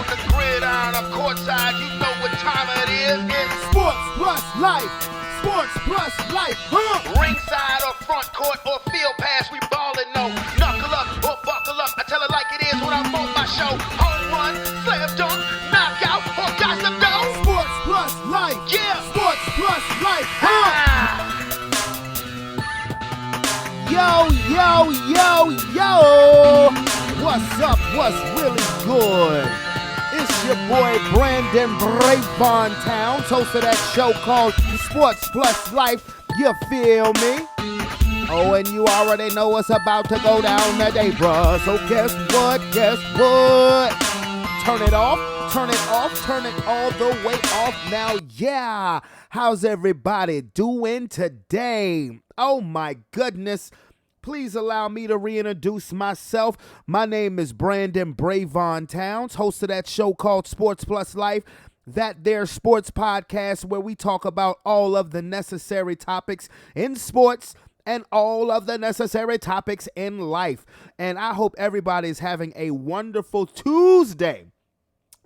the gridiron or courtside, you know what time it is. It's Sports Plus Life. Sports Plus Life. ringside or front court or field pass, we ballin', no. Knuckle up or buckle up, I tell it like it is when I'm on my show. Home run, slam dunk, knockout, or got to go. Sports Plus Life. Yeah. Sports Plus Life. Yo, yo, yo, yo. What's up? What's really good? It's your boy Brandon Brevon Towns, host of that show called Sports Plus Life. You feel me? Oh, and you already know what's about to go down today, bruh. So guess what? Guess what? Turn it off, turn it off, turn it all the way off now. Yeah. How's everybody doing today? Oh my goodness. Please allow me to reintroduce myself. My name is Brandon Brevon Towns, host of that show called Sports Plus Life, that there sports podcast where we talk about all of the necessary topics in sports and all of the necessary topics in life. And I hope everybody is having a wonderful Tuesday.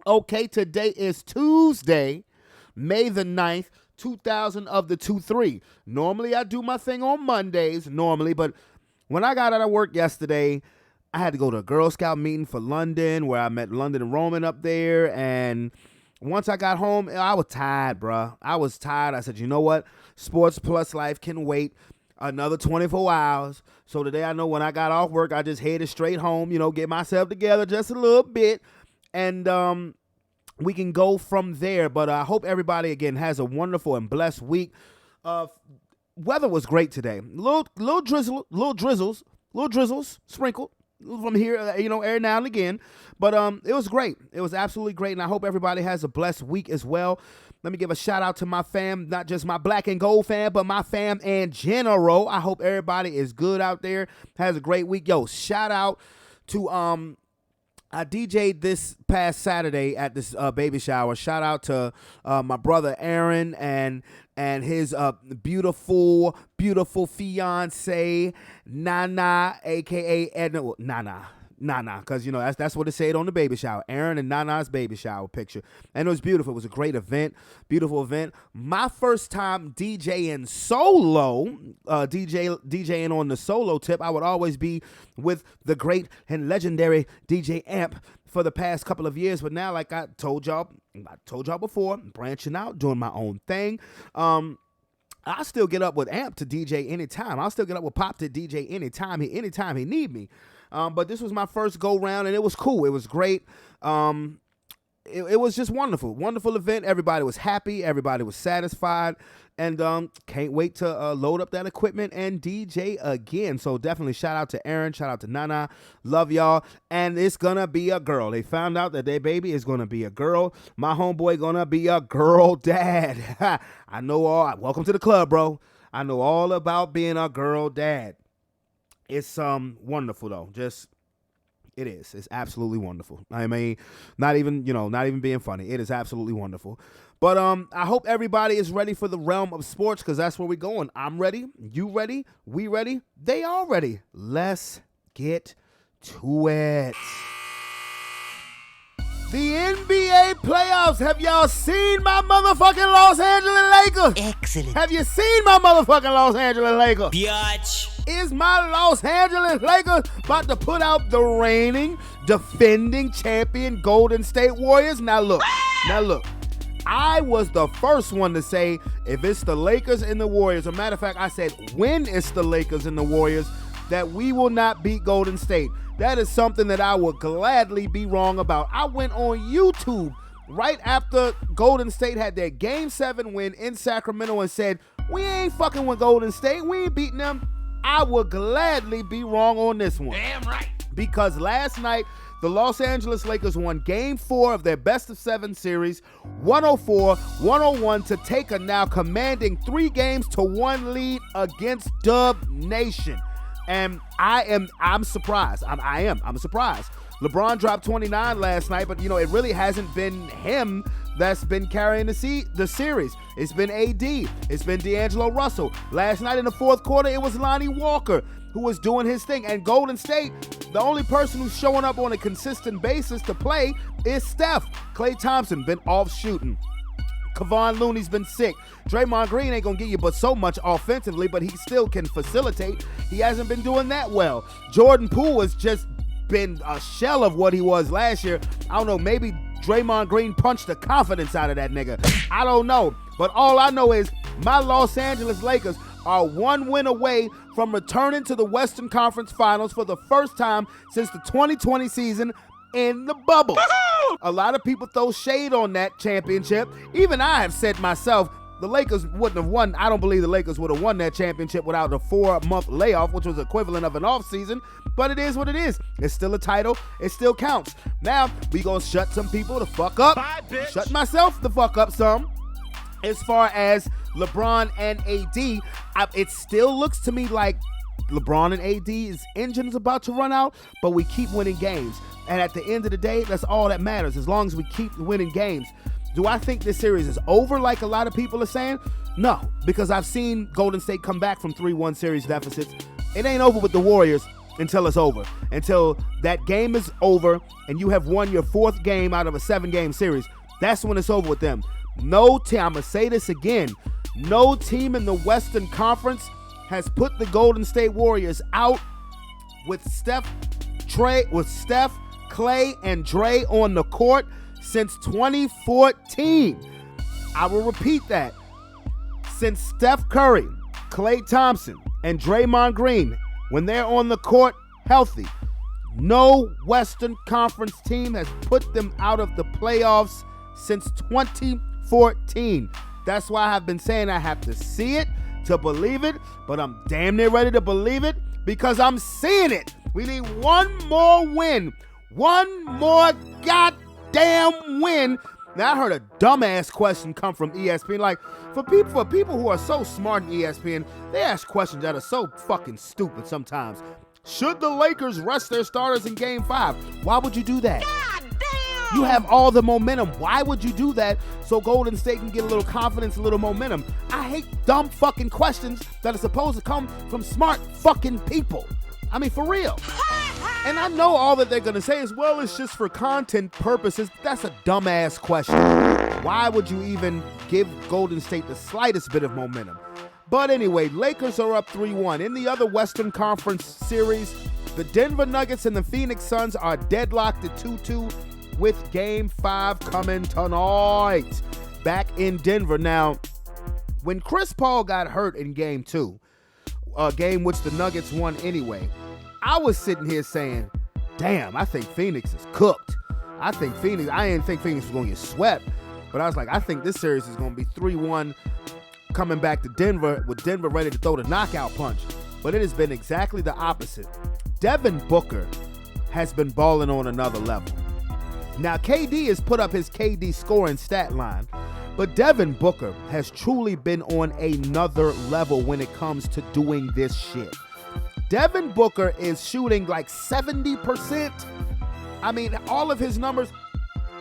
Okay, today is Tuesday, May the 9th, 2023. Normally I do my thing on Mondays, but when I got out of work yesterday, I had to go to a Girl Scout meeting for London where I met London and Roman up there. And once I got home, I was tired, bruh. I was tired. I said, you know what? Sports Plus Life can wait another 24 hours. So today I know when I got off work, I just headed straight home, get myself together just a little bit. And we can go from there. But I hope everybody, again, has a wonderful and blessed week. Weather was great today. Little drizzles sprinkled from here, every now and again. But it was great. It was absolutely great, and I hope everybody has a blessed week as well. Let me give a shout out to my fam, not just my black and gold fam, but my fam in general. I hope everybody is good out there, has a great week. Yo, shout out to I DJ'd this past Saturday at this baby shower. Shout out to my brother Aaron and his beautiful fiance Nana, aka Edna. Nana, because that's what it said on the baby shower. Aaron and Nana's baby shower picture, and it was beautiful. It was a great event, beautiful event. My first time DJing solo, DJing on the solo tip. I would always be with the great and legendary DJ Amp for the past couple of years, but now, like I told y'all before, I'm branching out, doing my own thing. I still get up with Amp to DJ anytime. I'll still get up with Pop to DJ anytime he need me. But this was my first go round, and it was cool. It was great. It was just wonderful event. Everybody was happy. Everybody was satisfied, and can't wait to load up that equipment and DJ again. So definitely shout out to Aaron, shout out to Nana. Love y'all. And it's gonna be a girl. They found out that their baby is gonna be a girl. My homeboy gonna be a girl dad. I know all. Welcome to the club, bro. I know all about being a girl dad. It's wonderful though. It is. It's absolutely wonderful. I mean, not even being funny. It is absolutely wonderful. But I hope everybody is ready for the realm of sports, because that's where we're going. I'm ready. You ready? We ready? They all ready. Let's get to it. The NBA playoffs. Have y'all seen my motherfucking Los Angeles Lakers? Excellent. Have you seen my motherfucking Los Angeles Lakers? Biatch. Is my Los Angeles Lakers about to put out the reigning, defending champion Golden State Warriors? Now look. I was the first one to say if it's the Lakers and the Warriors, as a matter of fact, I said when it's the Lakers and the Warriors, that we will not beat Golden State. That is something that I would gladly be wrong about. I went on YouTube right after Golden State had their Game 7 win in Sacramento and said, we ain't fucking with Golden State. We ain't beating them. I would gladly be wrong on this one. Damn right. Because last night, the Los Angeles Lakers won Game 4 of their best-of-7 series, 104-101, to take a now commanding 3-1 lead against Dub Nation. And I'm surprised. I'm surprised. LeBron dropped 29 last night, but, it really hasn't been him that's been carrying the series. It's been AD. It's been D'Angelo Russell. Last night in the fourth quarter, it was Lonnie Walker who was doing his thing. And Golden State, the only person who's showing up on a consistent basis to play is Steph. Klay Thompson been off shooting. Kevon Looney's been sick. Draymond Green ain't gonna give you but so much offensively, but he still can facilitate. He hasn't been doing that well. Jordan Poole has just been a shell of what he was last year. I don't know, maybe Draymond Green punched the confidence out of that nigga. I don't know. But all I know is my Los Angeles Lakers are one win away from returning to the Western Conference Finals for the first time since the 2020 season in the bubble. A lot of people throw shade on that championship. Even I have said myself, the Lakers wouldn't have won. I don't believe the Lakers would have won that championship without a 4-month layoff, which was equivalent of an offseason. But it is what it is. It's still a title. It still counts. Now, we gonna shut some people the fuck up. Bye, bitch. Shut myself the fuck up some. As far as LeBron and AD, it still looks to me like LeBron and AD's engine's about to run out, but we keep winning games. And at the end of the day, that's all that matters, as long as we keep winning games. Do I think this series is over like a lot of people are saying? No, because I've seen Golden State come back from 3-1 series deficits. It ain't over with the Warriors until it's over. Until that game is over and you have won your 4th game out of a 7-game series. That's when it's over with them. No team, I'm going to say this again, no team in the Western Conference has put the Golden State Warriors out with Steph, Klay, and Dre on the court since 2014. I will repeat that. Since Steph Curry, Klay Thompson, and Draymond Green, when they're on the court healthy, no Western Conference team has put them out of the playoffs since 2014. That's why I've been saying I have to see it to believe it, but I'm damn near ready to believe it because I'm seeing it. We need one more win. One more goddamn win. Now, I heard a dumbass question come from ESPN. Like, for people who are so smart in ESPN, they ask questions that are so fucking stupid sometimes. Should the Lakers rest their starters in Game 5? Why would you do that? God damn! You have all the momentum. Why would you do that so Golden State can get a little confidence, a little momentum? I hate dumb fucking questions that are supposed to come from smart fucking people. I mean, for real. And I know all that they're going to say is, well, it's just for content purposes. That's a dumbass question. Why would you even give Golden State the slightest bit of momentum? But anyway, Lakers are up 3-1. In the other Western Conference series, the Denver Nuggets and the Phoenix Suns are deadlocked at 2-2 with Game 5 coming tonight back in Denver. Now, when Chris Paul got hurt in Game 2, a game which the Nuggets won anyway, I was sitting here saying, damn, I think Phoenix is cooked. I didn't think Phoenix was going to get swept, but I was like, I think this series is going to be 3-1 coming back to Denver with Denver ready to throw the knockout punch. But it has been exactly the opposite. Devin Booker has been balling on another level. Now, KD has put up his KD scoring stat line, but Devin Booker has truly been on another level when it comes to doing this shit. Devin Booker is shooting like 70%. I mean, all of his numbers,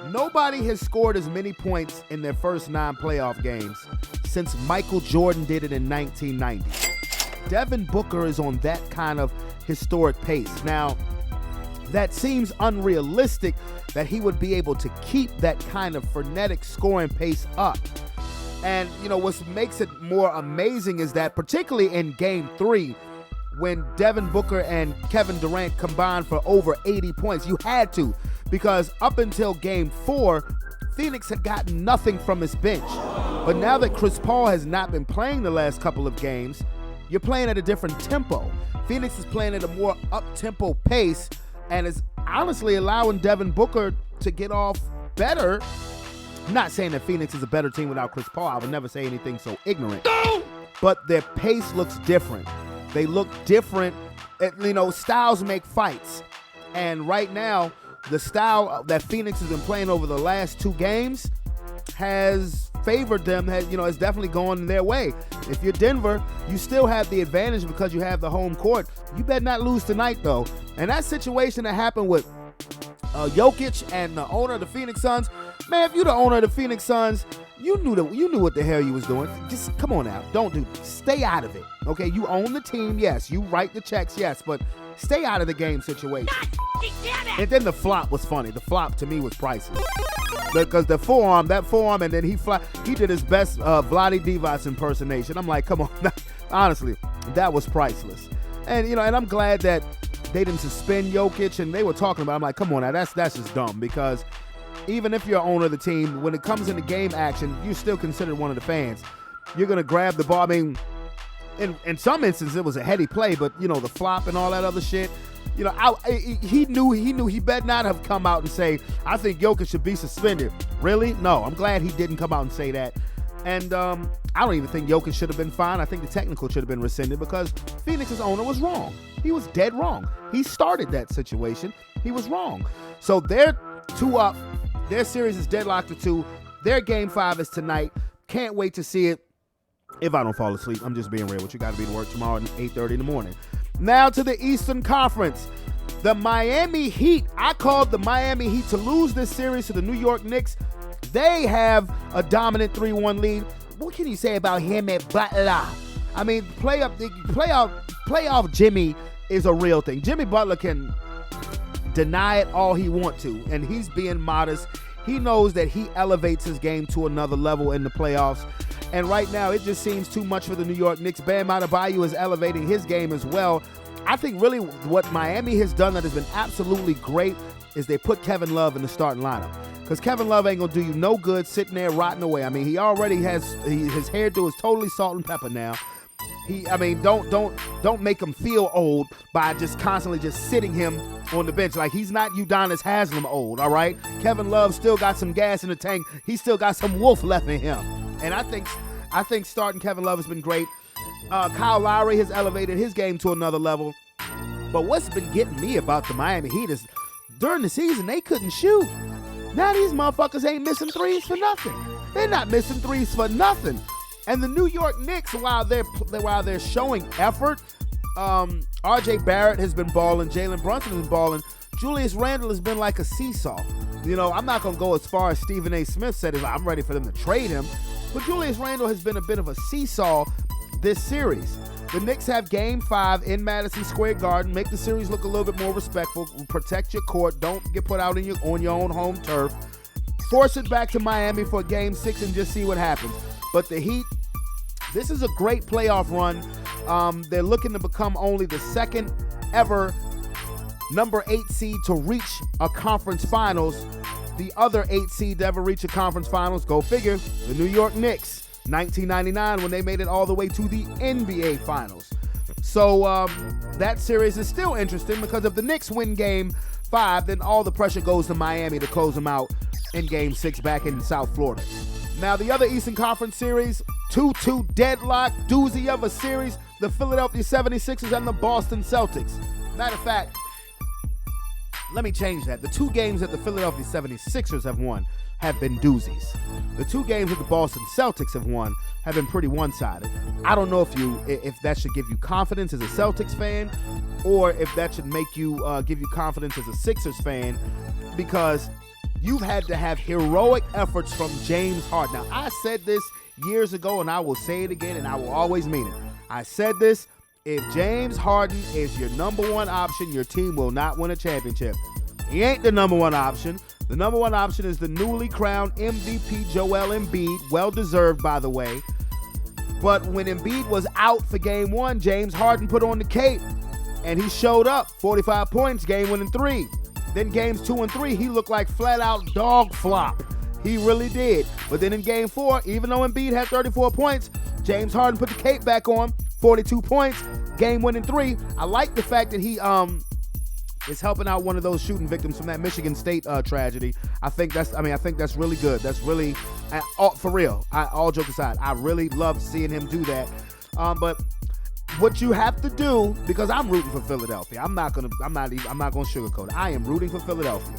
nobody has scored as many points in their first 9 playoff games since Michael Jordan did it in 1990. Devin Booker is on that kind of historic pace. Now, that seems unrealistic that he would be able to keep that kind of frenetic scoring pace up. And, what makes it more amazing is that, particularly in Game 3, when Devin Booker and Kevin Durant combined for over 80 points, you had to, because up until Game 4, Phoenix had gotten nothing from his bench. But now that Chris Paul has not been playing the last couple of games, you're playing at a different tempo. Phoenix is playing at a more up-tempo pace and is honestly allowing Devin Booker to get off better. I'm not saying that Phoenix is a better team without Chris Paul. I would never say anything so ignorant. But their pace looks different. They look different. Styles make fights. And right now, the style that Phoenix has been playing over the last 2 games has favored them, has definitely gone their way. If you're Denver, you still have the advantage because you have the home court. You better not lose tonight, though. And that situation that happened with Jokic and the owner of the Phoenix Suns, man, if you're the owner of the Phoenix Suns, you knew what the hell you was doing. Just come on now, stay out of it. Okay, you own the team, yes. You write the checks, yes, but stay out of the game situation. And then the flop was funny. The flop to me was priceless because that forearm, and then he did his best Vlade Divac impersonation. I'm like, come on, honestly, that was priceless. And and I'm glad that they didn't suspend Jokic, and they were talking about it. I'm like, come on now, that's just dumb, because even if you're owner of the team, when it comes into game action, you're still considered one of the fans. You're going to grab the ball. I mean, in some instances, it was a heady play, but, the flop and all that other shit, he knew he better not have come out and say, I think Jokic should be suspended. Really? No, I'm glad he didn't come out and say that. And I don't even think Jokic should have been fined. I think the technical should have been rescinded because Phoenix's owner was wrong. He was dead wrong. He started that situation. He was wrong. So they're 2 up. Their series is deadlocked to 2. Their game 5 is tonight. Can't wait to see it. If I don't fall asleep, I'm just being real with you. Got to be to work tomorrow at 8:30 in the morning. Now to the Eastern Conference. The Miami Heat. I called the Miami Heat to lose this series to the New York Knicks. They have a dominant 3-1 lead. What can you say about him at Butler? I mean, playoff Jimmy is a real thing. Jimmy Butler can deny it all he wants to, and he's being modest. He knows that he elevates his game to another level in the playoffs. And right now, it just seems too much for the New York Knicks. Bam Adebayo is elevating his game as well. I think really what Miami has done that has been absolutely great is they put Kevin Love in the starting lineup. Because Kevin Love ain't going to do you no good sitting there rotting away. I mean, he already has his hairdo is totally salt and pepper now. Don't make him feel old by just constantly just sitting him on the bench. Like, he's not Udonis Haslem old, all right? Kevin Love still got some gas in the tank. He still got some wolf left in him. And I think starting Kevin Love has been great. Kyle Lowry has elevated his game to another level. But what's been getting me about the Miami Heat is during the season, they couldn't shoot. Now these motherfuckers ain't missing threes for nothing. They're not missing threes for nothing. And the New York Knicks, while they're showing effort, R.J. Barrett has been balling, Jalen Brunson has been balling, Julius Randle has been like a seesaw. I'm not going to go as far as Stephen A. Smith said, I'm ready for them to trade him. But Julius Randle has been a bit of a seesaw this series. The Knicks have Game 5 in Madison Square Garden. Make the series look a little bit more respectful. Protect your court. Don't get put out on your own home turf. Force it back to Miami for Game 6 and just see what happens. But the Heat, this is a great playoff run. They're looking to become only the second ever number 8 seed to reach a conference finals. The other 8 seed to ever reach a conference finals, go figure, the New York Knicks. 1999 when they made it all the way to the NBA Finals. So that series is still interesting because if the Knicks win Game 5, then all the pressure goes to Miami to close them out in Game 6 back in South Florida. Now the other Eastern Conference series, 2-2 deadlock, doozy of a series, the Philadelphia 76ers and the Boston Celtics. Matter of fact, let me change that. The 2 games that the Philadelphia 76ers have won have been doozies. The 2 games that the Boston Celtics have won have been pretty one-sided. I don't know if that should give you confidence as a Celtics fan or if that should make you give you confidence as a Sixers fan, because you've had to have heroic efforts from James Harden. Now, I said this years ago and I will say it again and I will always mean it. I said this, if James Harden is your number 1 option, your team will not win a championship. He ain't the number 1 option. The number 1 option is the newly crowned MVP Joel Embiid, well-deserved, by the way. But when Embiid was out for Game 1, James Harden put on the cape, and he showed up, 45 points, game-winning 3. Then Games 2 and 3, he looked like flat-out dog flop. He really did. But then in Game 4, even though Embiid had 34 points, James Harden put the cape back on, 42 points, game-winning 3. I like the fact that he is helping out one of those shooting victims from that Michigan State tragedy. I think that's really good. That's really, for real. All jokes aside, I really love seeing him do that. But what you have to do, because I'm rooting for Philadelphia. I'm not gonna sugarcoat it. I am rooting for Philadelphia.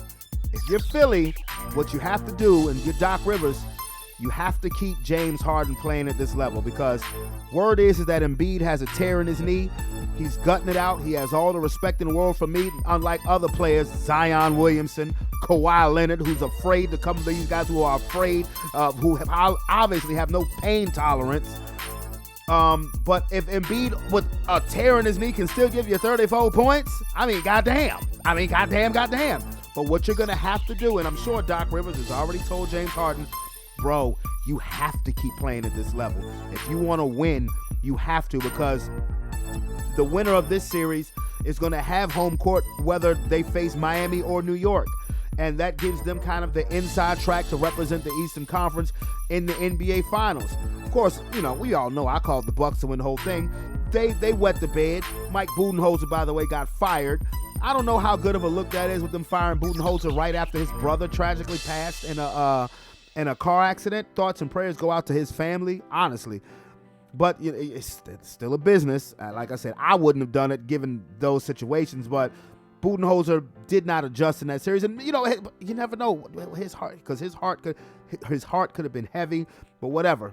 If you're Philly, what you have to do, and you're Doc Rivers, You have to keep James Harden playing at this level because word is that Embiid has a tear in his knee. He's gutting it out. He has all the respect in the world for me, unlike other players, Zion Williamson, Kawhi Leonard, who's afraid to come to these guys who are afraid, who obviously have no pain tolerance. But if Embiid with a tear in his knee can still give you 34 points, I mean, goddamn. But what you're going to have to do, and I'm sure Doc Rivers has already told James Harden, bro, you have to keep playing at this level. If you want to win, you have to, because the winner of this series is going to have home court whether they face Miami or New York. And that gives them kind of the inside track to represent the Eastern Conference in the NBA Finals. Of course, you know, we all know I called the Bucks to win the whole thing. They wet the bed. Mike Budenholzer, by the way, got fired. I don't know how good of a look that is with them firing Budenholzer right after his brother tragically passed in a car accident. Thoughts and prayers go out to his family, honestly. But it's still a business. Like I said, I wouldn't have done it given those situations, but Budenholzer did not adjust in that series. And, you know, you never know his heart, because his heart could have been heavy, but whatever.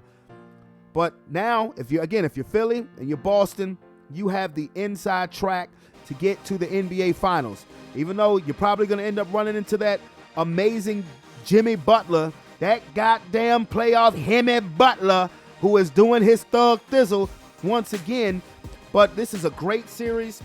But now, if you're Philly and you're Boston, you have the inside track to get to the NBA Finals. Even though you're probably going to end up running into that amazing Jimmy Butler, that goddamn playoff Jimmy Butler, who is doing his thug thizzle once again. But this is a great series.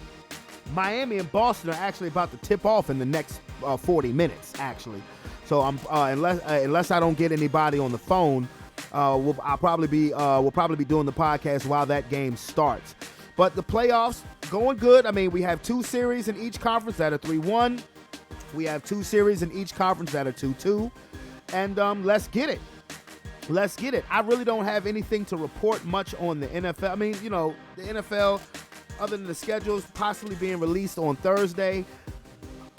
Miami and Boston are actually about to tip off in the next 40 minutes, actually. So I'm unless I don't get anybody on the phone, we'll probably be doing the podcast while that game starts. But the playoffs going good. I mean, we have 2 series in each conference that are 3-1. We have 2 series in each conference that are 2-2. And let's get it. Let's get it. I really don't have anything to report much on the NFL. I mean, you know, the NFL, other than the schedules possibly being released on Thursday.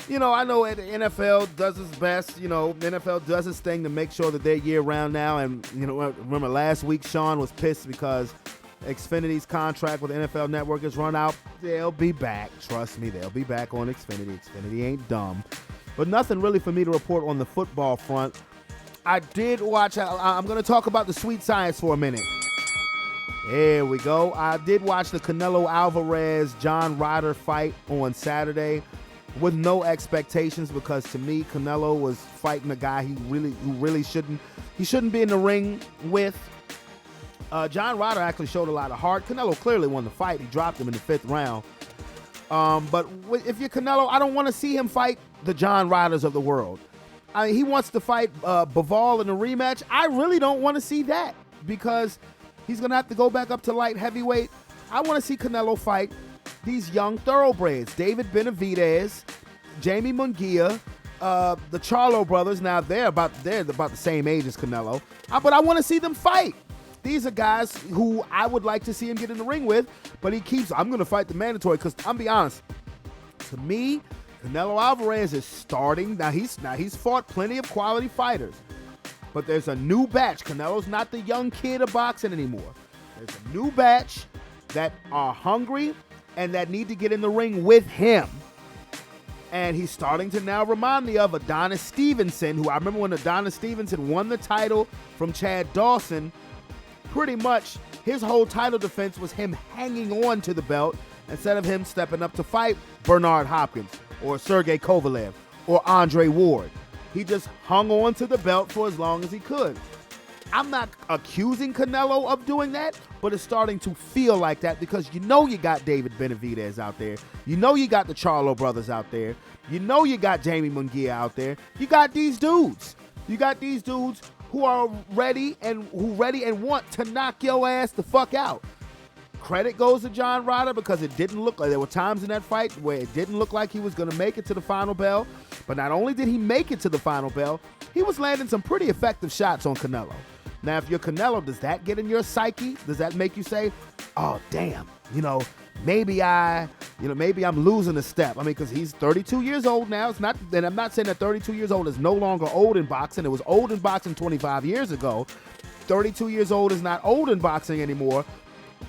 You know, I know the NFL does its best. You know, the NFL does its thing to make sure that they're year-round now. And, you know, remember last week Sean was pissed because Xfinity's contract with the NFL Network has run out. They'll be back. Trust me, they'll be back on Xfinity. Xfinity ain't dumb. But nothing really for me to report on the football front. I did watch, I'm going to talk about the sweet science for a minute. There we go. I did watch the Canelo Alvarez-John Ryder fight on Saturday with no expectations, because to me, Canelo was fighting a guy who really shouldn't be in the ring with. John Ryder actually showed a lot of heart. Canelo clearly won the fight. He dropped him in the 5th round. But if you're Canelo, I don't want to see him fight the John Ryders of the world. I mean, he wants to fight Bivol in a rematch. I really don't want to see that, because he's going to have to go back up to light heavyweight. I want to see Canelo fight these young thoroughbreds. David Benavidez, Jamie Munguia, the Charlo brothers. Now, they're about the same age as Canelo. But I want to see them fight. These are guys who I would like to see him get in the ring with, but he keeps, I'm going to fight the mandatory, because I'm be honest, to me, Canelo Alvarez is starting. Now he's fought plenty of quality fighters, but there's a new batch. Canelo's not the young kid of boxing anymore. There's a new batch that are hungry and that need to get in the ring with him. And he's starting to now remind me of Adonis Stevenson, who I remember when Adonis Stevenson won the title from Chad Dawson. Pretty much his whole title defense was him hanging on to the belt instead of him stepping up to fight Bernard Hopkins or Sergey Kovalev or Andre Ward. He just hung on to the belt for as long as he could. I'm not accusing Canelo of doing that, but it's starting to feel like that, because you know you got David Benavidez out there. You know you got the Charlo brothers out there. You know you got Jamie Munguia out there. You got these dudes. You got these dudes who are ready and want to knock your ass the fuck out. Credit goes to John Ryder, because it didn't look like, there were times in that fight where it didn't look like he was going to make it to the final bell. But not only did he make it to the final bell, he was landing some pretty effective shots on Canelo. Now, if you're Canelo, does that get in your psyche? Does that make you say, oh, damn, maybe I'm losing a step? I mean, because he's 32 years old now. It's not, and I'm not saying that 32 years old is no longer old in boxing. It was old in boxing 25 years ago. 32 years old is not old in boxing anymore.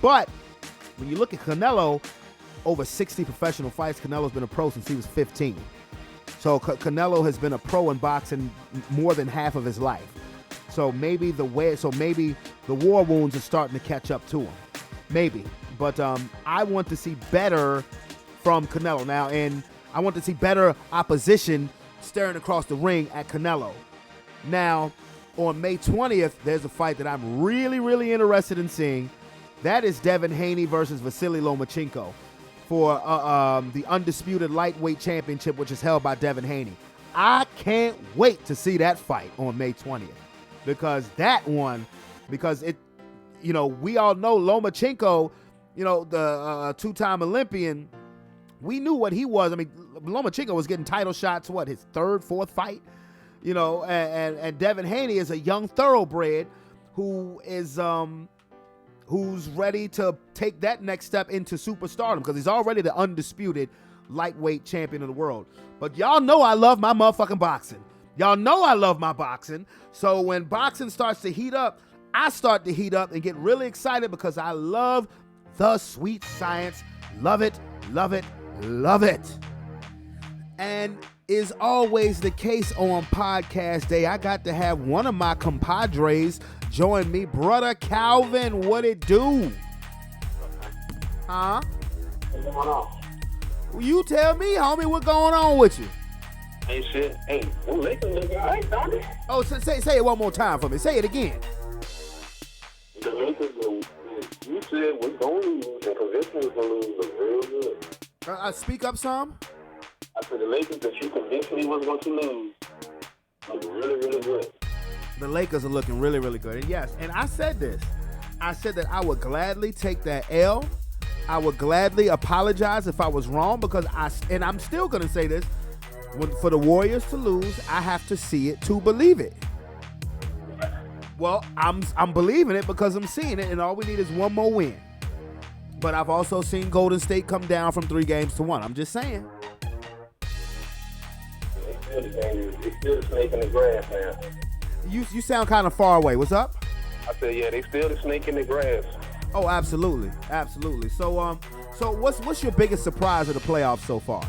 But when you look at Canelo, over 60 professional fights. Canelo's been a pro since he was 15. So Canelo has been a pro in boxing more than half of his life. So maybe the war wounds are starting to catch up to him. Maybe. But I want to see better from Canelo now, and I want to see better opposition staring across the ring at Canelo. Now, on May 20th, there's a fight that I'm really, really interested in seeing. That is Devin Haney versus Vasily Lomachenko for the undisputed lightweight championship, which is held by Devin Haney. I can't wait to see that fight on May 20th because it, we all know Lomachenko, the two-time Olympian. We knew what he was. I mean, Lomachenko was getting title shots, his third, fourth fight? And Devin Haney is a young thoroughbred who is who's ready to take that next step into superstardom because he's already the undisputed lightweight champion of the world. But y'all know I love my motherfucking boxing. Y'all know I love my boxing. So when boxing starts to heat up, I start to heat up and get really excited because I love the sweet science. Love it, love it, love it. And is always the case on podcast day, I got to have one of my compadres join me. Brother Calvin, what it do? Huh? What's going on? Well, you tell me, homie, what going on with you? Hey, shit. Hey, them Lakers look all right, don't they? Oh, say it one more time for me. Say it again. The Lakers, you said was going to lose, and convinced me was going to lose, look real good. Speak up some. I said the Lakers that you convinced me was going to lose look really, really good. The Lakers are looking really, really good. And yes, and I said this. I said that I would gladly take that L. I would gladly apologize if I was wrong because I'm still going to say this. For the Warriors to lose, I have to see it to believe it. Well, I'm believing it because I'm seeing it, and all we need is one more win. But I've also seen Golden State come down from 3-1. I'm just saying. They still the snake in the grass, man. You sound kind of far away. What's up? I said, yeah, they still the snake in the grass. Oh, absolutely, absolutely. So what's your biggest surprise of the playoffs so far?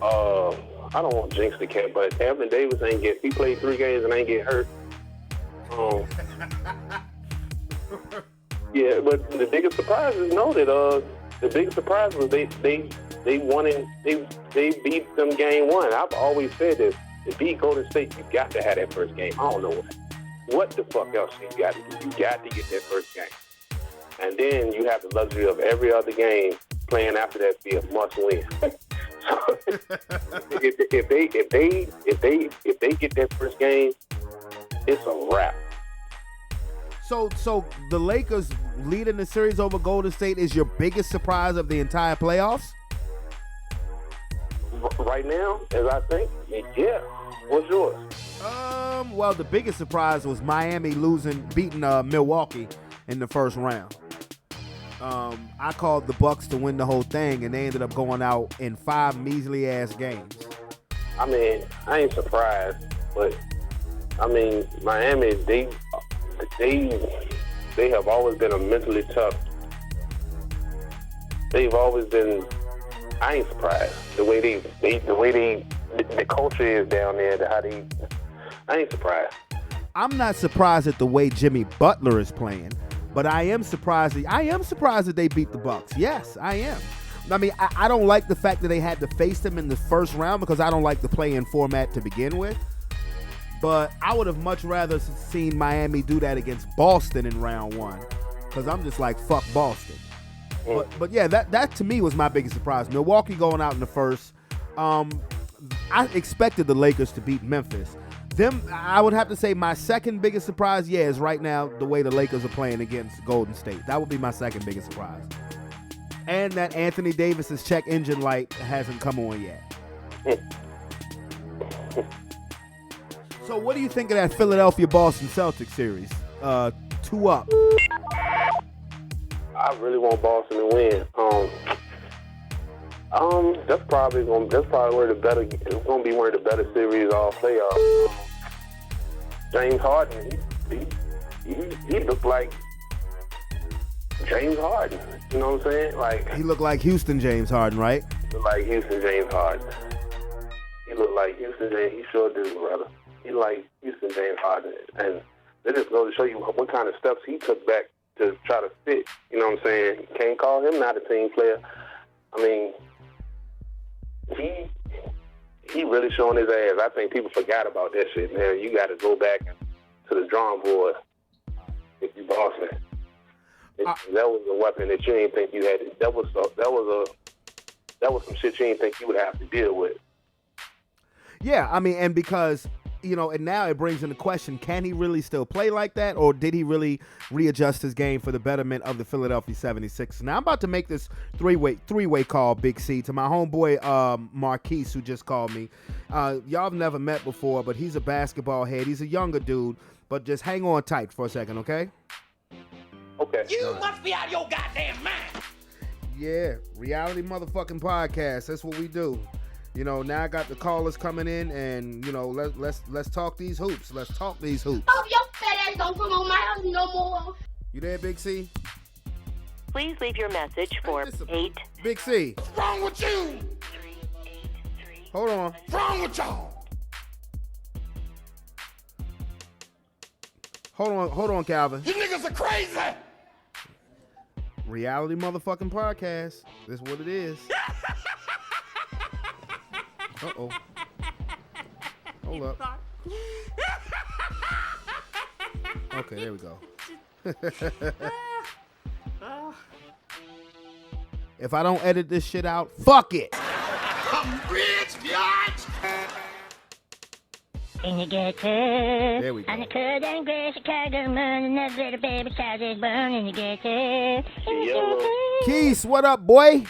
I don't want to jinx the cat, but Anthony Davis he played 3 games and ain't get hurt. Yeah, but the biggest surprise is the biggest surprise was they won and they beat them game 1. I've always said this: to beat Golden State, you got to have that first game. I don't know what the fuck else you got to do. You got to get that first game, and then you have the luxury of every other game playing after that be a must win. So if they get that first game, it's a wrap. So the Lakers leading the series over Golden State is your biggest surprise of the entire playoffs? Right now, as I think, yeah. What's yours? Well, the biggest surprise was Miami beating Milwaukee in the first round. I called the Bucks to win the whole thing, and they ended up going out in 5 measly ass games. I mean, I ain't surprised, but I mean, Miami, they have always been a mentally tough. They've always been. I ain't surprised the way the culture is down there. I ain't surprised. I'm not surprised at the way Jimmy Butler is playing. But I am surprised that they beat the Bucks. Yes, I am. I mean, I don't like the fact that they had to face them in the first round because I don't like the play-in format to begin with. But I would have much rather seen Miami do that against Boston in round 1 because I'm just like, fuck Boston. But yeah, that to me was my biggest surprise. Milwaukee going out in the first. I expected the Lakers to beat Memphis. I would have to say my second biggest surprise, is right now the way the Lakers are playing against Golden State. That would be my second biggest surprise. And that Anthony Davis's check engine light hasn't come on yet. So what do you think of that Philadelphia-Boston Celtics series? 2-up. I really want Boston to win. That's probably one of the better series all playoffs. James Harden, he looked like James Harden. You know what I'm saying? Like he looked like Houston James Harden, right? He looked like Houston James Harden. He sure do, brother. he like Houston James Harden, and it just goes to show you what kind of steps he took back to try to fit. You know what I'm saying? Can't call him not a team player. I mean, he really showing his ass. I think people forgot about that shit, man. You got to go back to the drawing board if you bossing. That was a weapon that you didn't think you had. That was some shit you didn't think you would have to deal with. Yeah, I mean, and because, you know, and now it brings into question, can he really still play like that, or did he really readjust his game for the betterment of the Philadelphia 76ers? Now, I'm about to make this three-way call, Big C, to my homeboy Marquise, who just called me. Y'all have never met before, but he's a basketball head. He's a younger dude, but just hang on tight for a second, okay? Okay. You must be out of your goddamn mind. Yeah, reality motherfucking podcast. That's what we do. You know, now I got the callers coming in, and you know, let's talk these hoops. Let's talk these hoops. Oh, your fat ass don't come on my house no more. You there, Big C? Please leave your message for 8. Big C. What's wrong with you? Hold on. What's wrong with y'all? Hold on, Calvin. You niggas are crazy. Reality motherfucking podcast. That's what it is. Uh-oh. Hold up. Okay, there we go. If I don't edit this shit out, fuck it. I'm rich, biatch. In the ghetto, There we go. on the cold and gray Chicago moon, and that little baby child is born in the ghetto. Yellow. Keith, what up, boy?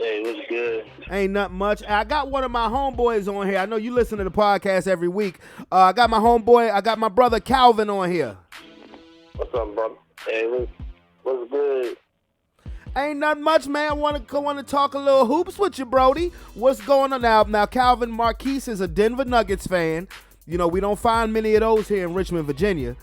Hey, what's good? Ain't nothing much. I got one of my homeboys on here. I know you listen to the podcast every week. I got my brother Calvin on here. What's up, brother? Hey, what's good? Ain't nothing much, man. Want to talk a little hoops with you, Brody. What's going on now? Now, Calvin Marquise is a Denver Nuggets fan. You know, we don't find many of those here in Richmond, Virginia.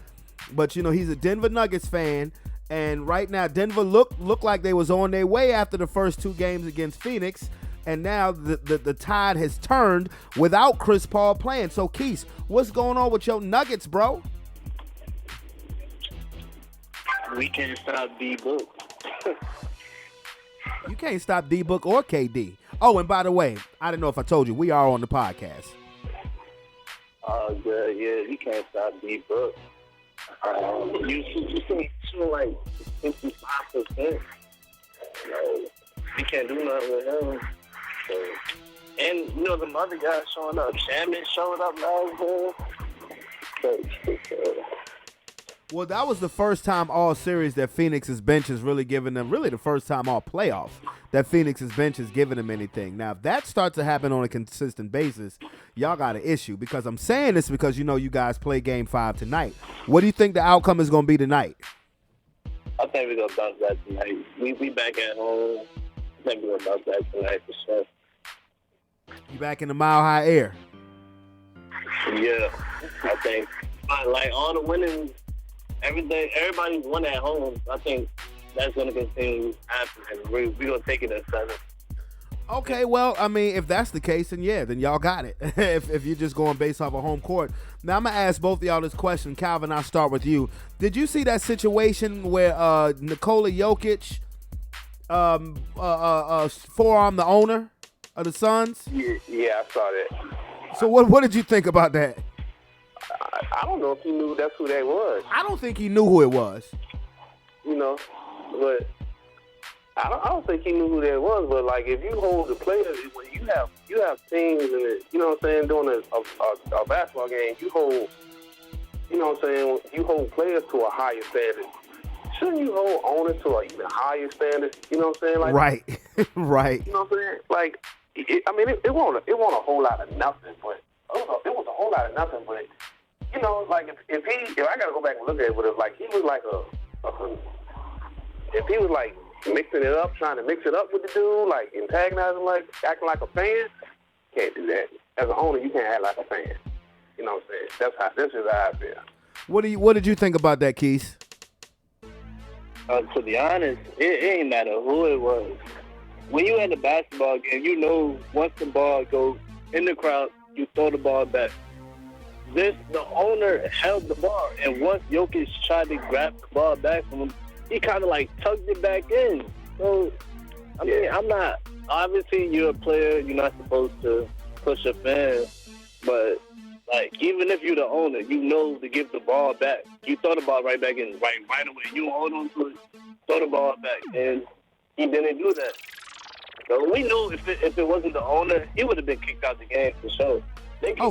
But, you know, he's a Denver Nuggets fan. And right now, Denver looked like they was on their way after the first 2 games against Phoenix. And now the tide has turned without Chris Paul playing. So, Keith, what's going on with your Nuggets, bro? We can't stop D-Book. You can't stop D-Book or KD. Oh, and by the way, I don't know if I told you, we are on the podcast. Oh, good. Yeah, you can't stop D-Book. You shoot like 55%. You know, we can't do nothing with him. So, and, you know, the other guys showing up. Shamit showed up last game. Well, that was the first time all series that Phoenix's bench is really giving them, really the first time all playoffs that Phoenix's bench is giving them anything. Now, if that starts to happen on a consistent basis, y'all got an issue, because I'm saying this because, you know, you guys play Game 5 tonight. What do you think the outcome is going to be tonight? I think we're going to bounce back tonight. We back at home. I think we're going to bounce back tonight for sure. You back in the Mile High Air? Yeah, I think. Like, all the winning, everything, everybody's won at home. I think that's going to continue happening. We're going to take it at 7. Okay, well, I mean, if that's the case, then yeah, then y'all got it. if you're just going based off a home court. Now, I'm going to ask both of y'all this question. Calvin, I'll start with you. Did you see that situation where Nikola Jokic forearmed the owner of the Suns? Yeah, I saw that. So what did you think about that? I don't know if he knew that's who that was. I don't think he knew who it was. You know, but I don't think he knew who that was. But like, if you hold the players, when you have teams, and you know what I'm saying, doing a basketball game, you hold, you know what I'm saying, you hold players to a higher standard. Shouldn't you hold owners to an even higher standard? You know what I'm saying? Like, right, right. You know what I'm saying? Like, it wasn't a whole lot of nothing, but it was a whole lot of nothing, but. You know, like if I gotta go back and look at it, but if like he was like if he was like mixing it up, trying to mix it up with the dude, like antagonizing, like acting like a fan, can't do that. As an owner, you can't act like a fan. You know what I'm saying? This is how I feel. What did you think about that, Keith? To be honest, it ain't matter who it was. When you at the basketball game, you know once the ball goes in the crowd, you throw the ball back. the owner held the ball, and once Jokic tried to grab the ball back from him, he kind of like tugged it back in. So, I mean, I'm not. Obviously, you're a player. You're not supposed to push a fan, but like even if you're the owner, you know to give the ball back. You throw the ball right back in, right away. You don't hold on to it. Throw the ball back, and he didn't do that. So we knew if it wasn't the owner, he would have been kicked out the game for sure.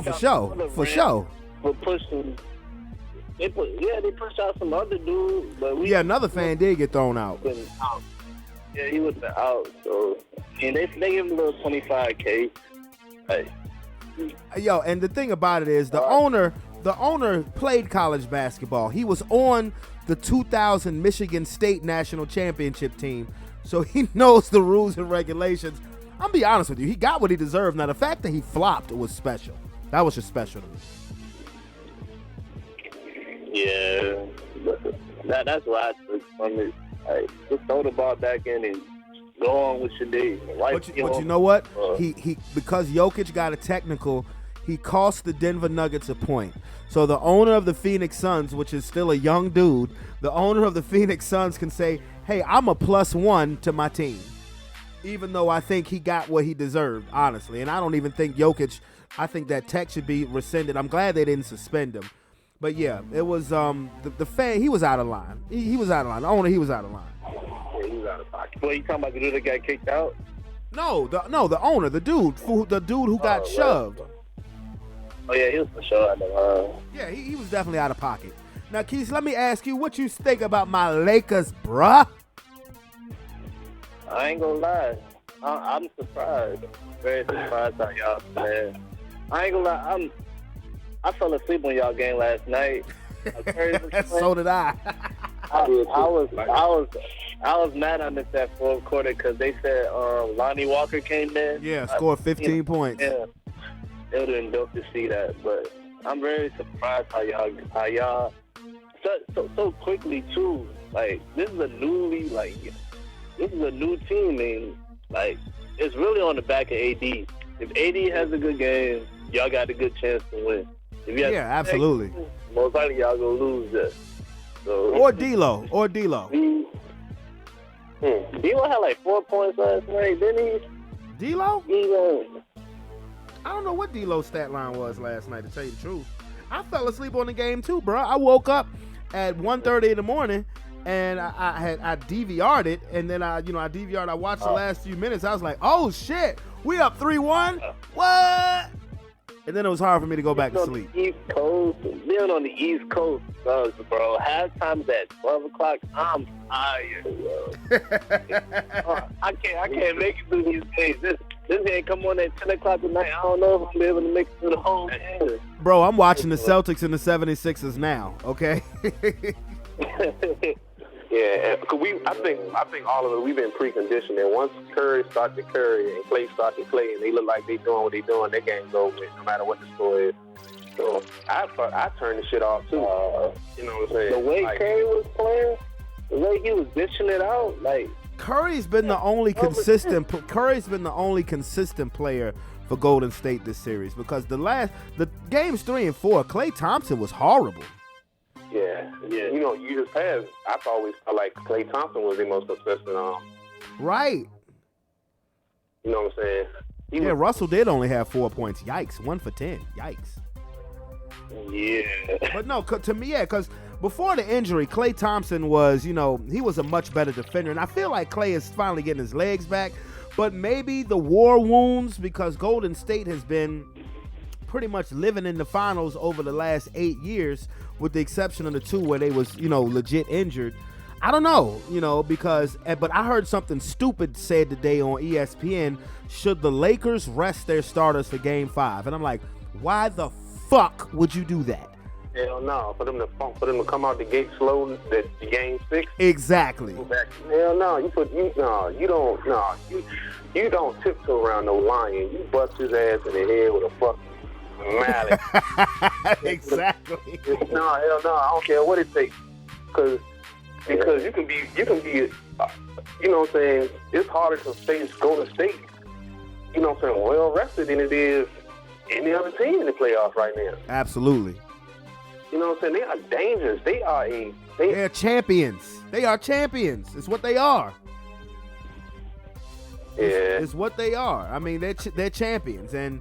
For sure. For pushing. They pushed out some other dude, but another fan did get thrown out. Yeah, he was out. So, and they gave him a little $25K. Hey. Yo, and the thing about it is the owner played college basketball. He was on the 2000 Michigan State National Championship team, so he knows the rules and regulations. I'll be honest with you, he got what he deserved. Now, the fact that he flopped was special. That was just special to me. Yeah, that's what I took from it. Like, just throw the ball back in and go on with your day. But you know what? He because Jokic got a technical, he cost the Denver Nuggets a point. So the owner of the Phoenix Suns, which is still a young dude, the owner of the Phoenix Suns can say, hey, I'm a +1 to my team. Even though I think he got what he deserved, honestly. And I don't even think Jokic, I think that tech should be rescinded. I'm glad they didn't suspend him. But yeah, it was the fan. He was out of line. He was out of line. The owner, he was out of line. Yeah, he was out of pocket. Well, you talking about the dude that got kicked out? No, the owner, the dude who got shoved. Oh yeah, he was for sure out of line. Yeah, he was definitely out of pocket. Now, Keith, let me ask you, what you think about my Lakers, bruh? I ain't gonna lie, I'm surprised. Very surprised by y'all, man. I ain't gonna lie, I fell asleep on y'all game last night. So did I. I was mad I missed that fourth quarter because they said Lonnie Walker came in. Yeah, scored 15 points. Yeah, it would have been dope to see that. But I'm very surprised how y'all so quickly too. Like this is a new team, and like it's really on the back of AD. If AD has a good game, y'all got a good chance to win. Yeah, absolutely. Most likely y'all gonna lose that. So, or D'Lo. D'Lo had like 4 points last night, didn't he? D'Lo? I don't know what D'Lo's stat line was last night, to tell you the truth. I fell asleep on the game too, bro. I woke up at 1:30 in the morning and I DVR'd it, and then I DVR'd. I watched the last few minutes. I was like, oh shit, we up 3-1. What? And then it was hard for me to go back to sleep. Being on the East Coast, bro. Halftime's at 12 o'clock. I'm tired, bro. I can't make it through these days. This ain't come on at 10 o'clock at night. I don't know if I'm gonna be able to make it through the whole game. Bro, I'm watching the Celtics and the 76ers now, okay? Yeah, because I think all of it, we've been preconditioned. And once Curry started to curry and Clay started to play, and they look like they doing what they doing, their game's over with, no matter what the score is. So I turned the shit off too. You know what I'm saying? The way Curry was playing, the way he was dishing it out, like Curry's been the only consistent. Curry's been the only consistent player for Golden State this series, because the games 3 and 4, Klay Thompson was horrible. Yeah. You know, you just have. I've always felt like Klay Thompson was the most consistent. Right. You know what I'm saying? Russell did only have 4 points. Yikes. 1 for 10. Yikes. Yeah. But no, to me, because before the injury, Klay Thompson was, he was a much better defender. And I feel like Klay is finally getting his legs back. But maybe the war wounds, because Golden State has been pretty much living in the finals over the last 8 years, with the exception of the 2 where they was, legit injured. I don't know, but I heard something stupid said today on ESPN. Should the Lakers rest their starters for Game 5? And I'm like, why the fuck would you do that? Hell no, for them to come out the gate slow, the Game 6. Exactly. Hell no, you don't tiptoe around no lion. You bust his ass in the head with a fucking mallet. Exactly. No, hell no, I don't care what it takes. Because you can be, you know what I'm saying, it's harder to face Golden State, well rested than it is any other team in the playoffs right now. Absolutely. You know what I'm saying? They are dangerous. They're champions. They are champions. It's what they are. Yeah. It's what they are. I mean, they're champions, and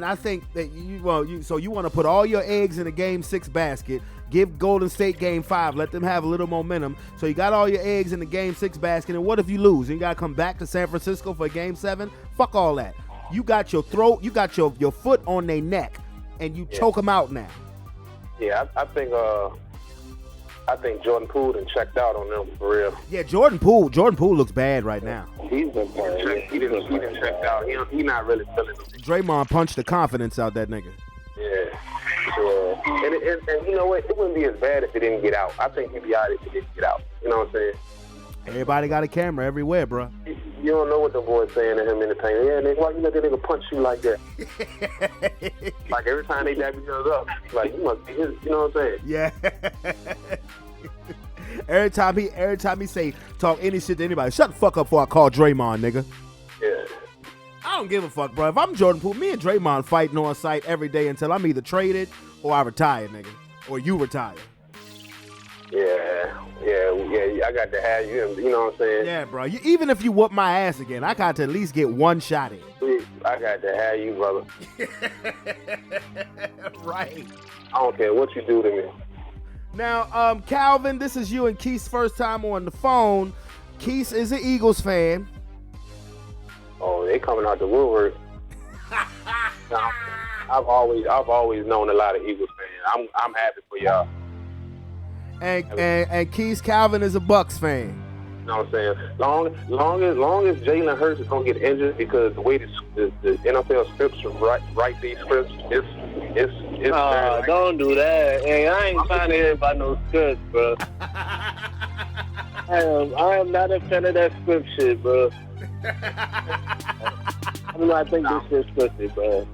I think that you want to put all your eggs in a Game 6 basket. Give Golden State Game 5. Let them have a little momentum. So you got all your eggs in the Game 6 basket, and what if you lose? And you got to come back to San Francisco for Game 7? Fuck all that. You got your throat. You got your foot on their neck, and you choke them out now. Yeah, I think Jordan Poole done checked out on them for real. Yeah, Jordan Poole looks bad right now. He's been playing. He didn't check out. He not really feeling it. Draymond punched the confidence out that nigga. Yeah. And you know what? It wouldn't be as bad if it didn't get out. I think he'd be out if it didn't get out. You know what I'm saying? Everybody got a camera everywhere, bro. You don't know what the boy's saying to him in the paint. Yeah, nigga, why you let that nigga punch you like that? Like every time they dab each other up, like you must be his. You know what I'm saying? Yeah. every time he say talk any shit to anybody, shut the fuck up before I call Draymond, nigga. Yeah. I don't give a fuck, bro. If I'm Jordan Poole, me and Draymond fighting on site every day until I'm either traded or I retire, nigga, or you retire. Yeah. I got to have you. You know what I'm saying? Yeah, bro. Even if you whoop my ass again, I got to at least get one shot in. I got to have you, brother. Right. I don't care what you do to me. Now, Calvin, this is you and Keith's first time on the phone. Keith is an Eagles fan. Oh, they coming out the woodwork. Now, I've always known a lot of Eagles fans. I'm happy for y'all. And Keith Calvin is a Bucks fan. You know what I'm saying? Long as Jalen Hurts is gonna get injured, because the way the NFL scripts write these scripts, it's don't do that. Hey, I ain't trying to hear about no scripts, bro. I am not a fan of that script shit, bro. I think this shit's scripted, bro.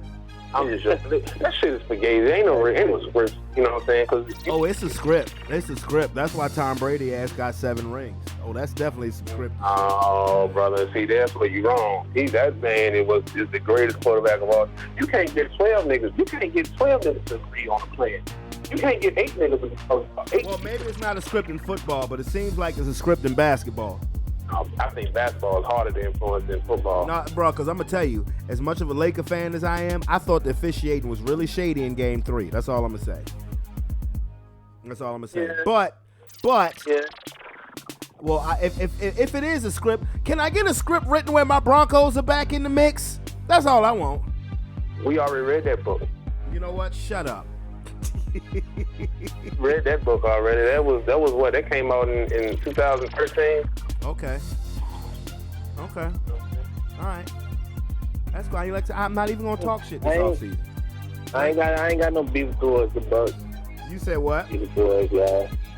I'm just joking. That shit is spaghetti. Ain't no script. You know what I'm saying? It's a script. It's a script. That's why Tom Brady got 7 rings. Oh, that's definitely some script. Oh, brother. See, that's where you wrong. That man is the greatest quarterback of all. You can't get 12 niggas. You can't get 12 niggas to agree on a plan. You can't get 8 niggas. 8. Well, maybe it's not a script in football, but it seems like it's a script in basketball. I think basketball is harder to influence than football. No, bro, because I'm going to tell you, as much of a Laker fan as I am, I thought the officiating was really shady in Game 3. That's all I'm going to say. That's all I'm going to say. Yeah. But, yeah. Well, if it is a script, can I get a script written where my Broncos are back in the mix? That's all I want. We already read that book. You know what? Shut up. Read that book already. That was what? That came out in 2013. Okay. All right. That's why I'm not even gonna talk shit this offseason. I ain't got no beef towards the Bucks. You said what?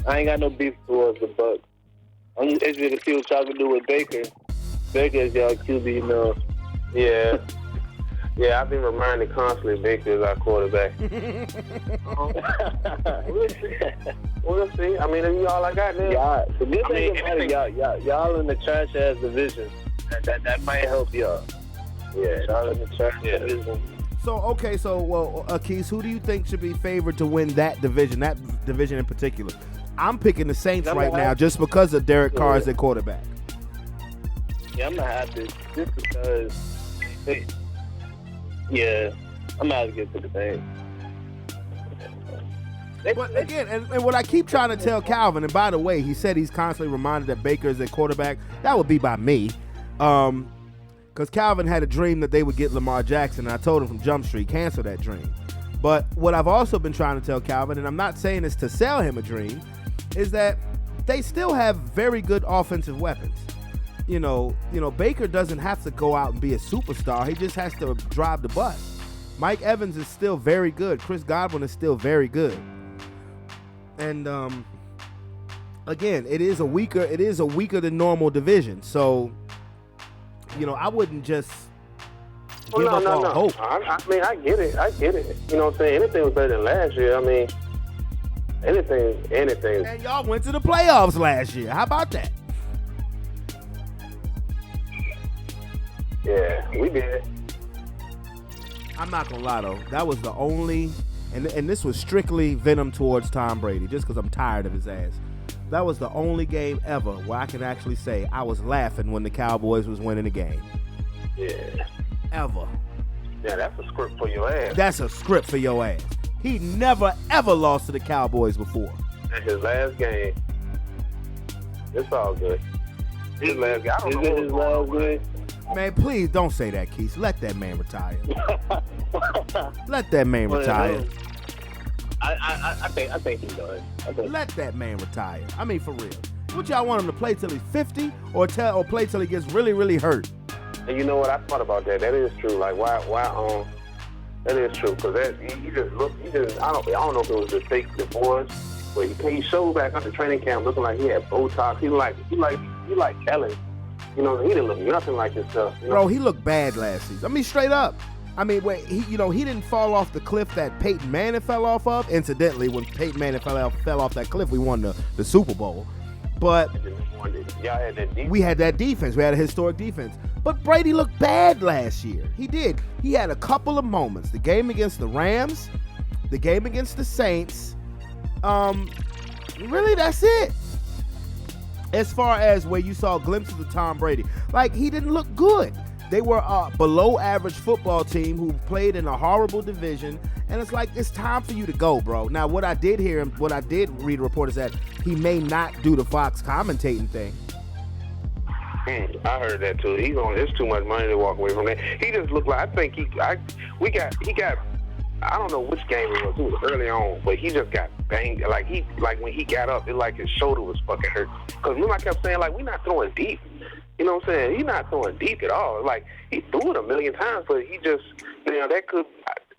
I ain't got no beef towards the Bucks. I'm just interested to see what y'all can do with Baker. Baker is y'all QB, you know. Yeah. Yeah, I've been reminded constantly Baker is our quarterback. We'll see. I mean, you all I got there. Yeah, the good thing about it, y'all in the trash ass division. That might help y'all. Yeah, y'all in the trash division. So Keith, who do you think should be favored to win that division in particular? I'm picking the Saints right now just because of Derek Carr as their quarterback. Yeah, I'm gonna have to just because. Yeah, I'm gonna have to get to the Saints. But again, and what I keep trying to tell Calvin, and by the way, he said he's constantly reminded that Baker is their quarterback. That would be by me. Because Calvin had a dream that they would get Lamar Jackson, and I told him from Jump Street, cancel that dream. But what I've also been trying to tell Calvin, and I'm not saying this to sell him a dream, is that they still have very good offensive weapons. You know, Baker doesn't have to go out and be a superstar. He just has to drive the bus. Mike Evans is still very good. Chris Godwin is still very good. And again, it is a weaker than normal division. So, I wouldn't just give up all hope. I mean, I get it. You know what I'm saying? Anything was better than last year. I mean, anything. And y'all went to the playoffs last year. How about that? Yeah, we did. I'm not gonna lie though, that was the only, and this was strictly venom towards Tom Brady, just because I'm tired of his ass. That was the only game ever where I can actually say I was laughing when the Cowboys was winning the game. Yeah. Ever. Yeah, that's a script for your ass. That's a script for your ass. He never ever lost to the Cowboys before. In his last game. It's all good. His last game. I don't know his last game. Man, please don't say that, Keith. Let that man retire. Let that man retire. I think he's done. Let that man retire. I mean, for real. What y'all want him to play till he's 50 or play till he gets really, really hurt? And you know what? I thought about that. That is true. Like, why? That is true. Because I don't know if it was a fake divorce, but he showed back up to training camp looking like he had Botox. He like Ellen. You know, he didn't look nothing like himself. You know? Bro, he looked bad last season. I mean, straight up. I mean, he didn't fall off the cliff that Peyton Manning fell off of. Incidentally, when Peyton Manning fell off that cliff, we won the Super Bowl. But y'all had that defense. We had that defense. We had a historic defense. But Brady looked bad last year. He did. He had a couple of moments. The game against the Rams, the game against the Saints. Really, that's it. As far as where you saw glimpses of Tom Brady, like, he didn't look good. They were a below average football team who played in a horrible division, and it's like, it's time for you to go, bro. Now, what I did read a report is that he may not do the Fox commentating thing. I heard that too. It's too much money to walk away from that. He just looked like, he got. I don't know which game it was. It was early on, but he just got banged. Like when he got up, it like his shoulder was fucking hurt. Because remember I kept saying, like, we're not throwing deep. You know what I'm saying? He's not throwing deep at all. Like, he threw it a million times, but he just, that could,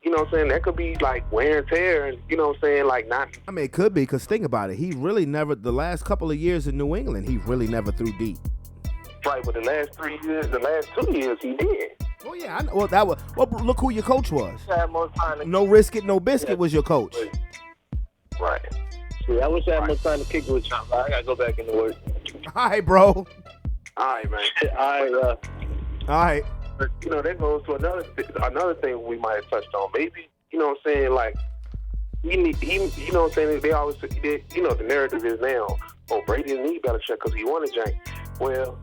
you know what I'm saying? That could be like wear and tear, and you know what I'm saying? Like, not. I mean, it could be, because think about it. He really never, the last couple of years in New England, he really never threw deep. Right, but the last 2 years, he did. Oh yeah, I know. Well, look who your coach was. No risk it, no biscuit was your coach. Right. See, I wish I had more time to kick with y'all. I gotta go back into work. All right, bro. All right, man. All right. But that goes to another thing we might have touched on. Maybe, you know what I'm saying, like, you know what I'm saying, they always, the narrative is now, Brady didn't need Belichick because he won a jank. Well,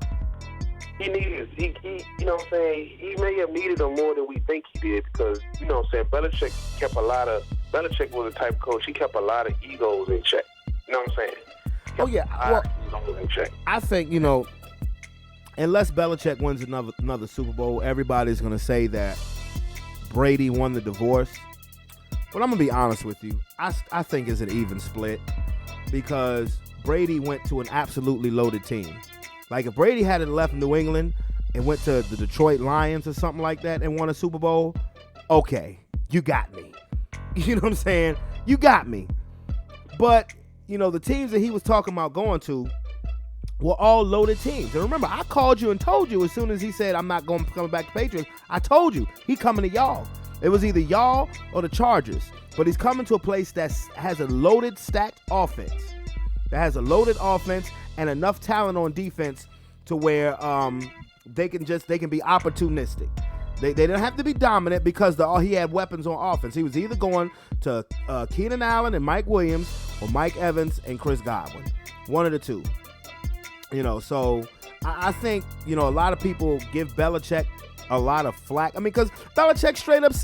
he you know what I'm saying, he may have needed him more than we think he did, because, you know what I'm saying, Belichick was the type of coach, he kept a lot of egos in check. You know what I'm saying? Oh, yeah. Well, I think, unless Belichick wins another Super Bowl, everybody's going to say that Brady won the divorce. But I'm going to be honest with you. I think it's an even split, because Brady went to an absolutely loaded team. Like, if Brady hadn't left New England and went to the Detroit Lions or something like that and won a Super Bowl, okay, you got me. You know what I'm saying? You got me. But, the teams that he was talking about going to were all loaded teams. And remember, I called you and told you as soon as he said, I'm not coming back to Patriots, I told you, he coming to y'all. It was either y'all or the Chargers. But he's coming to a place that has a loaded, stacked offense. That has a loaded offense and enough talent on defense to where they can be opportunistic. They didn't have to be dominant, because he had weapons on offense. He was either going to Keenan Allen and Mike Williams, or Mike Evans and Chris Godwin. One of the two. So I think, a lot of people give Belichick a lot of flack. I mean, because Belichick straight up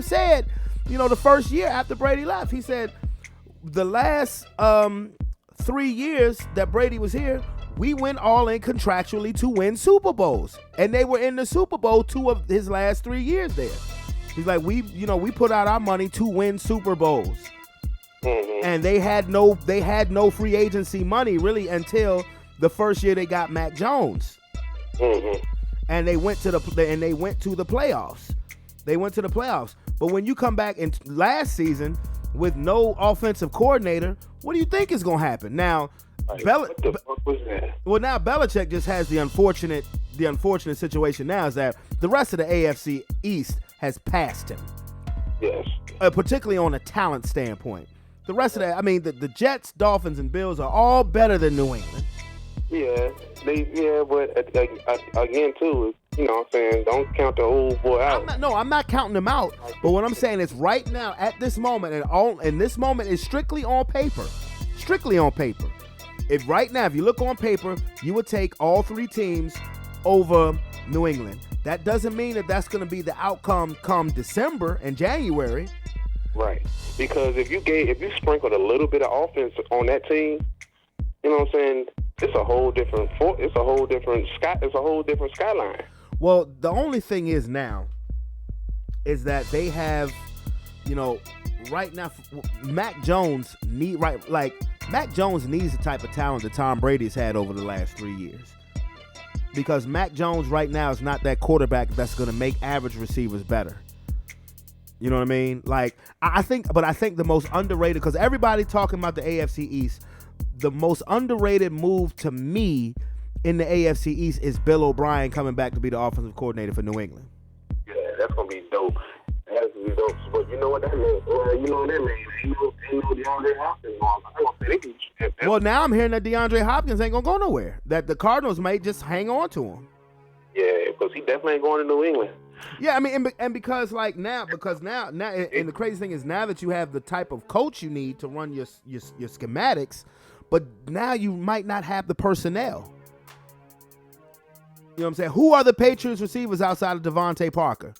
said, the first year after Brady left, he said, the last 3 years that Brady was here, we went all in contractually to win Super Bowls. And they were in the Super Bowl 2 of his last 3 years there. He's like, we put out our money to win Super Bowls. Mm-hmm. And they had no free agency money really until the first year they got Mac Jones. Mm-hmm. And they went to the playoffs. They went to the playoffs. But when you come back in last season with no offensive coordinator, what do you think is going to happen? Now, what the fuck was that? Well, now Belichick just has the unfortunate situation now is that the rest of the AFC East has passed him. Yes. Particularly on a talent standpoint. The rest of that, I mean, the Jets, Dolphins, and Bills are all better than New England. Yeah, but again too, you know what I'm saying, don't count the old boy out. I'm not counting him out. But what I'm saying is right now, at this moment, and this moment is strictly on paper. Strictly on paper. If you look on paper, you would take all three teams over New England. That doesn't mean that that's going to be the outcome come December and January. Right. Because if you sprinkled a little bit of offense on that team, you know what I'm saying, it's a whole different skyline. Well, the only thing is now is that they have, right now, Mac Jones needs the type of talent that Tom Brady's had over the last 3 years. Because Mac Jones right now is not that quarterback that's going to make average receivers better. You know what I mean? Like, I think the most underrated, because everybody talking about the AFC East, the most underrated move to me in the AFC East is Bill O'Brien coming back to be the offensive coordinator for New England. Yeah, that's going to be dope. That's going to be dope. But you know what that means? You know what that means? Ain't no DeAndre Hopkins going. Well, now I'm hearing that DeAndre Hopkins ain't going to go nowhere. That the Cardinals might just hang on to him. Yeah, because he definitely ain't going to New England. Yeah, I mean, and because now, and the crazy thing is now that you have the type of coach you need to run your schematics, but now you might not have the personnel. You know what I'm saying? Who are the Patriots receivers outside of Devontae Parker?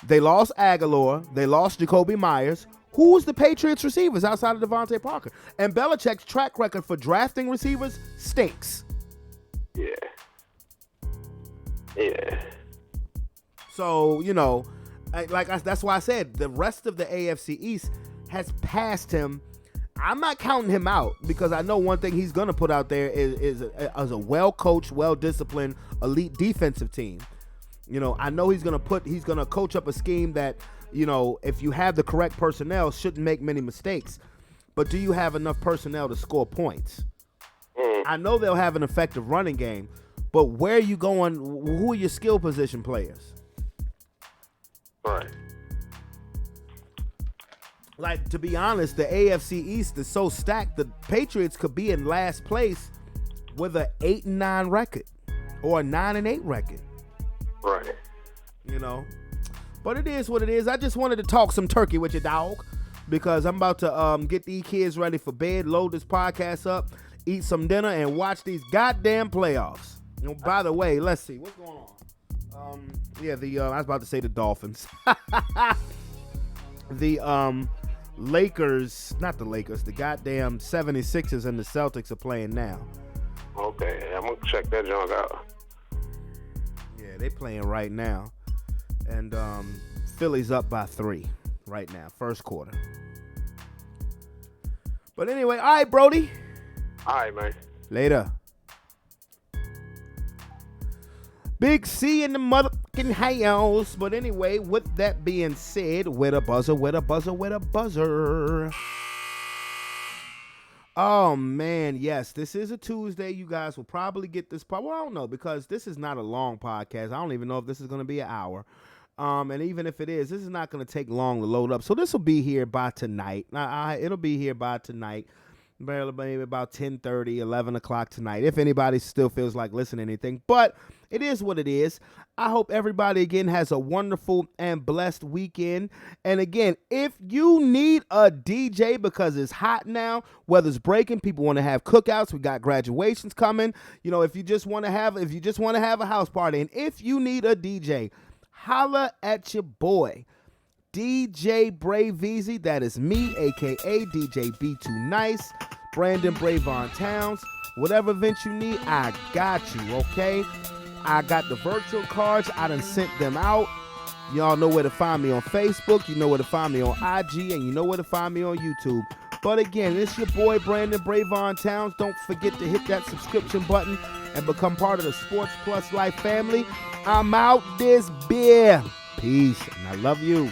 They lost Aguilar. They lost Jacoby Myers. Who's the Patriots receivers outside of Devontae Parker? And Belichick's track record for drafting receivers stinks. Yeah. Yeah. So, that's why I said the rest of the AFC East has passed him. I'm not counting him out because I know one thing he's going to put out there is a well-coached, well-disciplined, elite defensive team. I know he's going to coach up a scheme that, if you have the correct personnel, shouldn't make many mistakes. But do you have enough personnel to score points? I know they'll have an effective running game, but where are you going? Who are your skill position players? Right. Like, to be honest, the AFC East is so stacked, the Patriots could be in last place with an 8-9 record or a 9-8 record. Right. But it is what it is. I just wanted to talk some turkey with you, dog, because I'm about to get these kids ready for bed, load this podcast up, eat some dinner, and watch these goddamn playoffs. By the way, let's see. What's going on? I was about to say the Dolphins. The Lakers, not the Lakers, the goddamn 76ers and the Celtics are playing now. Okay, I'm going to check that junk out. Yeah, they playing right now. And Philly's up by 3 right now, first quarter. But anyway, all right, Brody. All right, man. Later. Big C in the motherfucking house. But anyway, with that being said, with a buzzer. Oh, man, yes. This is a Tuesday. You guys will probably get this. Well, I don't know, because this is not a long podcast. I don't even know if this is going to be an hour. And even if it is, this is not going to take long to load up. So this will be here by tonight. It'll be here by tonight. Maybe about 10:30, 11 o'clock tonight, if anybody still feels like listening to anything. But it is what it is. I hope everybody, again, has a wonderful and blessed weekend. And again, if you need a DJ because it's hot now, weather's breaking, people want to have cookouts, we got graduations coming. If you just want to have a house party, and if you need a DJ, holla at your boy. DJ Brevon, that is me, a.k.a. DJ B2 Nice, Brandon Brevon Towns. Whatever event you need, I got you, okay? I got the virtual cards. I done sent them out. Y'all know where to find me on Facebook. You know where to find me on IG, and you know where to find me on YouTube. But again, it's your boy, Brandon Brevon Towns. Don't forget to hit that subscription button and become part of the Sports Plus Life family. I'm out this beer. Peace, and I love you.